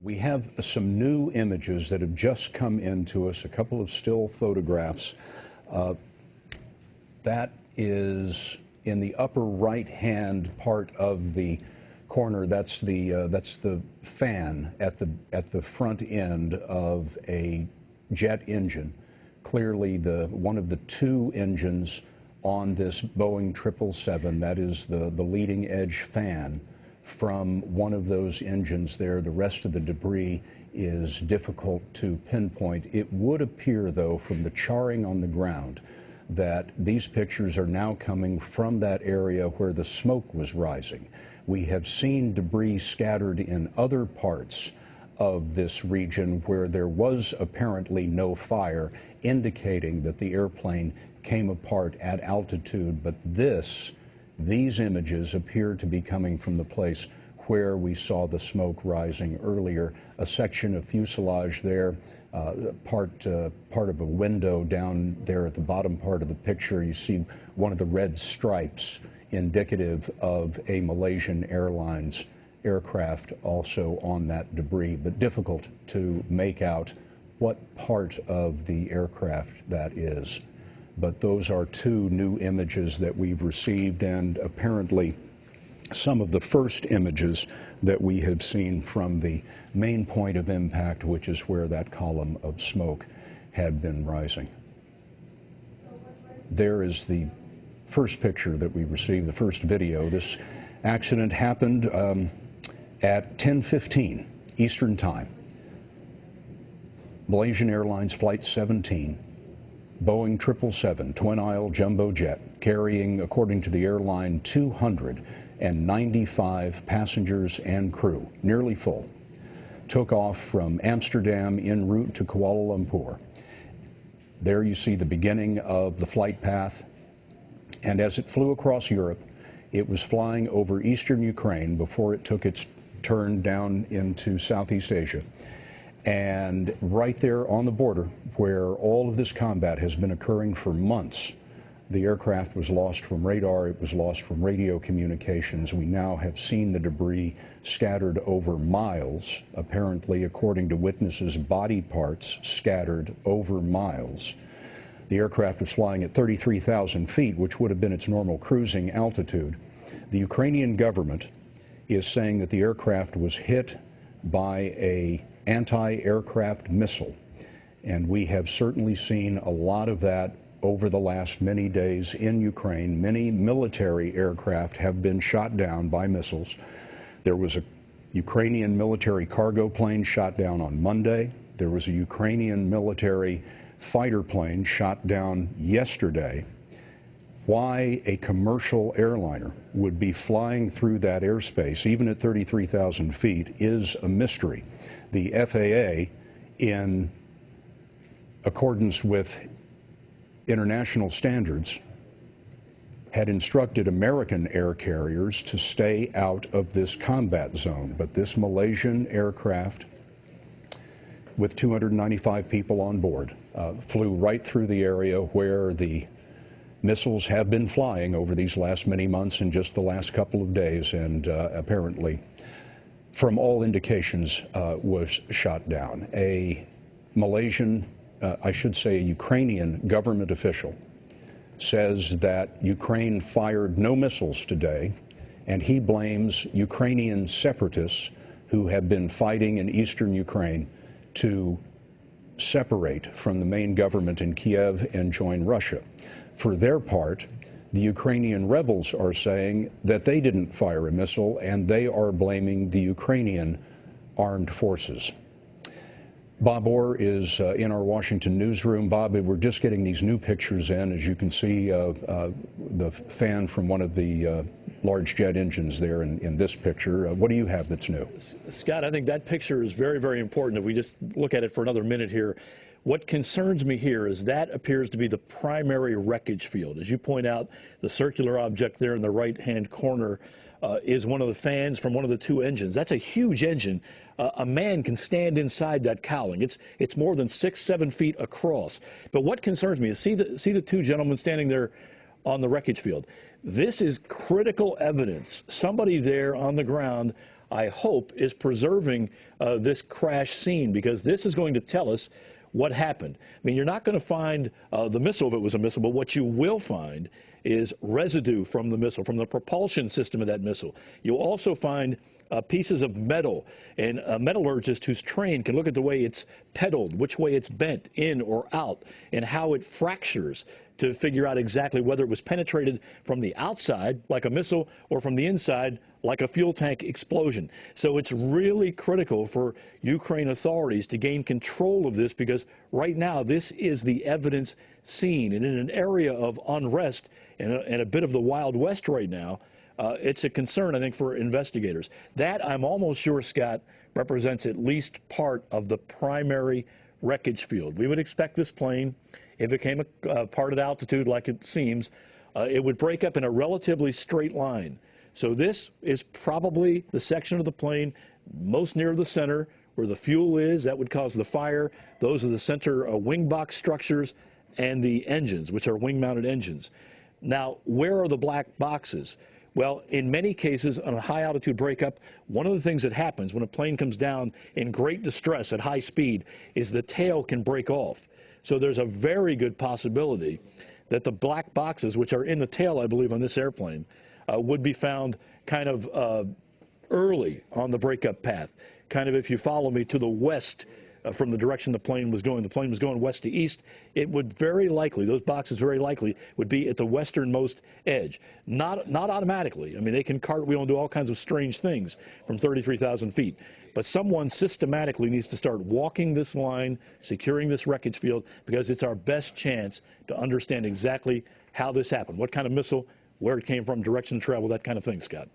We have some new images that have just come into us, a couple of still photographs. That is in the upper right-hand part of the corner. That's the fan at the front end of a jet engine. Clearly, one of the two engines on this Boeing 777. That is the leading edge fan from one of those engines there. The rest of the debris is difficult to pinpoint. It would appear, though, from the charring on the ground, that these pictures are now coming from that area where the smoke was rising. We have seen debris scattered in other parts of this region where there was apparently no fire, indicating that the airplane came apart at altitude. But these images appear to be coming from the place where we saw the smoke rising earlier. A section of fuselage there, part of a window down there at the bottom part of the picture. You see one of the red stripes indicative of a Malaysian Airlines aircraft also on that debris, but difficult to make out what part of the aircraft that is. But those are two new images that we've received, and apparently some of the first images that we had seen from the main point of impact, which is where that column of smoke had been rising. There is the first picture that we received, the first video. This accident happened at 10:15 Eastern Time. Malaysian Airlines Flight 17. Boeing 777 twin-aisle jumbo jet carrying, according to the airline, 295 passengers and crew, nearly full, took off from Amsterdam en route to Kuala Lumpur. There you see the beginning of the flight path, and as it flew across Europe, it was flying over eastern Ukraine before it took its turn down into Southeast Asia. And right there on the border, where all of this combat has been occurring for months, the aircraft was lost from radar, it was lost from radio communications. We now have seen the debris scattered over miles, apparently, according to witnesses, body parts scattered over miles. The aircraft was flying at 33,000 feet, which would have been its normal cruising altitude. The Ukrainian government is saying that the aircraft was hit by an anti-aircraft missile, and we have certainly seen a lot of that over the last many days in Ukraine. Many military aircraft have been shot down by missiles. There was a Ukrainian military cargo plane shot down on Monday. There was a Ukrainian military fighter plane shot down yesterday. Why a commercial airliner would be flying through that airspace, even at 33,000 feet, is a mystery. The FAA, in accordance with international standards, had instructed American air carriers to stay out of this combat zone. But this Malaysian aircraft, with 295 people on board, flew right through the area where the missiles have been flying over these last many months and just the last couple of days, and apparently, from all indications, was shot down. A Malaysian, I should say a Ukrainian government official says that Ukraine fired no missiles today, and he blames Ukrainian separatists who have been fighting in eastern Ukraine to separate from the main government in Kiev and join Russia. For their part, the Ukrainian rebels are saying that they didn't fire a missile, and they are blaming the Ukrainian armed forces. Bob Orr is in our Washington newsroom. Bob, we're just getting these new pictures in. As you can see, the fan from one of the large jet engines there in this picture. What do you have that's new? Scott, I think that picture is very, very important. If we just look at it for another minute here. What concerns me here is that appears to be the primary wreckage field. As you point out, the circular object there in the right-hand corner is one of the fans from one of the two engines. That's a huge engine. A man can stand inside that cowling. It's more than 6-7 feet across. But what concerns me is see the two gentlemen standing there on the wreckage field. This is critical evidence. Somebody there on the ground I hope, is preserving this crash scene, because this is going to tell us what happened. I mean, you're not going to find the missile if it was a missile, but what you will find is residue from the missile, from the propulsion system of that missile. You'll also find pieces of metal, and a metallurgist who's trained can look at the way it's pedaled, which way it's bent in or out, and how it fractures to figure out exactly whether it was penetrated from the outside, like a missile, or from the inside, like a fuel tank explosion. So it's really critical for Ukraine authorities to gain control of this, because right now this is the evidence seen. And in an area of unrest and a bit of the Wild West right now, it's a concern, I think, for investigators. That, I'm almost sure, Scott, represents at least part of the primary wreckage field. We would expect this plane, if it came part at altitude like it seems, it would break up in a relatively straight line. So this is probably the section of the plane most near the center where the fuel is. That would cause the fire. Those are the center wing box structures and the engines, which are wing-mounted engines. Now, where are the black boxes? Well, in many cases, on a high-altitude breakup, one of the things that happens when a plane comes down in great distress at high speed is the tail can break off. So there's a very good possibility that the black boxes, which are in the tail, I believe, on this airplane, would be found kind of early on the breakup path. Kind of, if you follow me, to the west from the direction the plane was going. The plane was going west to east. It would very likely, those boxes very likely, would be at the westernmost edge. Not automatically. I mean, they can cartwheel and do all kinds of strange things from 33,000 feet. But someone systematically needs to start walking this line, securing this wreckage field, because it's our best chance to understand exactly how this happened, what kind of missile, where it came from, direction of travel, that kind of thing, Scott.